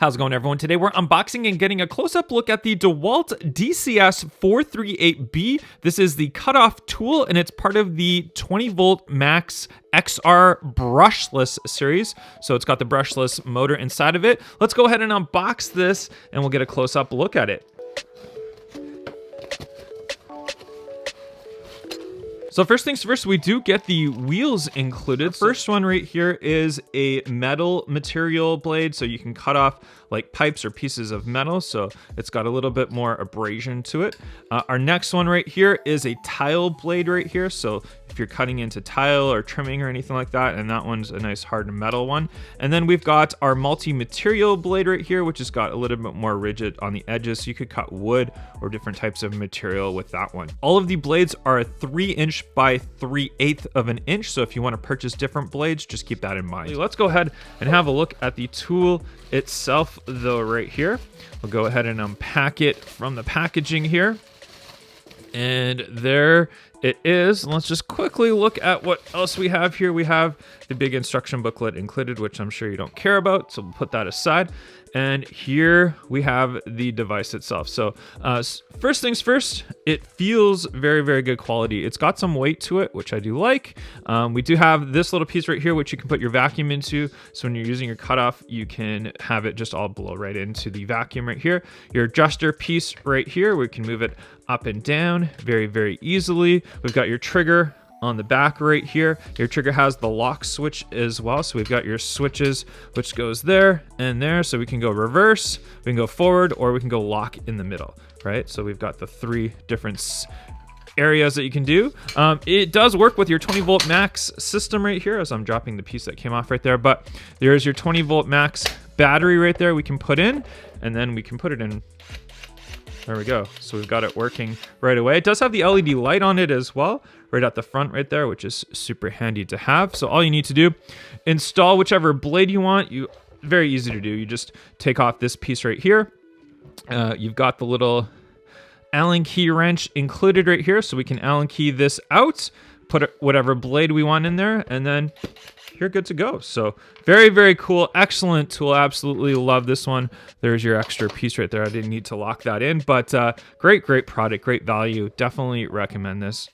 How's it going, everyone? Today we're unboxing and getting a close-up look at the Dewalt DCS438B. This is the cutoff tool, and it's part of the 20-volt max XR brushless series. So it's got the brushless motor inside of it. Let's go ahead and unbox this, and we'll get a close-up look at it. So first things first, we do get the wheels included. First one right here is a metal material blade, so you can cut off like pipes or pieces of metal, so it's got a little bit more abrasion to it. Our next one right here is a tile blade right here, so if you're cutting into tile or trimming or anything like that, and that one's a nice hard metal one. And then we've got our multi-material blade right here, which has got a little bit more rigid on the edges, so you could cut wood or different types of material with that one. All of the blades are a 3" by 3/8 of an inch, so if you want to purchase different blades, just keep that in mind. Let's go ahead and have a look at the tool itself though right here. We'll go ahead and unpack it from the packaging here. And there it is. Let's just quickly look at what else we have here. We have the big instruction booklet included, which I'm sure you don't care about, so we'll put that aside. And here we have the device itself. So first things first, it feels very, very good quality. It's got some weight to it, which I do like. We do have this little piece right here, which you can put your vacuum into. So when you're using your cutoff, you can have it just all blow right into the vacuum right here. Your adjuster piece right here, we can move it up and down very, very easily. We've got your trigger on the back right here. Your trigger has the lock switch as well. So we've got your switches, which goes there and there. So we can go reverse, we can go forward, or we can go lock in the middle, right? So we've got the 3 different areas that you can do. It does work with your 20-volt max system right here, as I'm dropping the piece that came off right there. But there's your 20-volt max battery right there we can put in, and then we can put it in. There we go. So we've got it working right away. It does have the LED light on it as well, right at the front right there, which is super handy to have. So all you need to do, install whichever blade you want. Very easy to do. You just take off this piece right here. You've got the little Allen key wrench included right here, so we can Allen key this out, put whatever blade we want in there, and then you're good to go. So very, very cool. Excellent tool. Absolutely love this one. There's your extra piece right there. I didn't need to lock that in, but great, great product, great value. Definitely recommend this.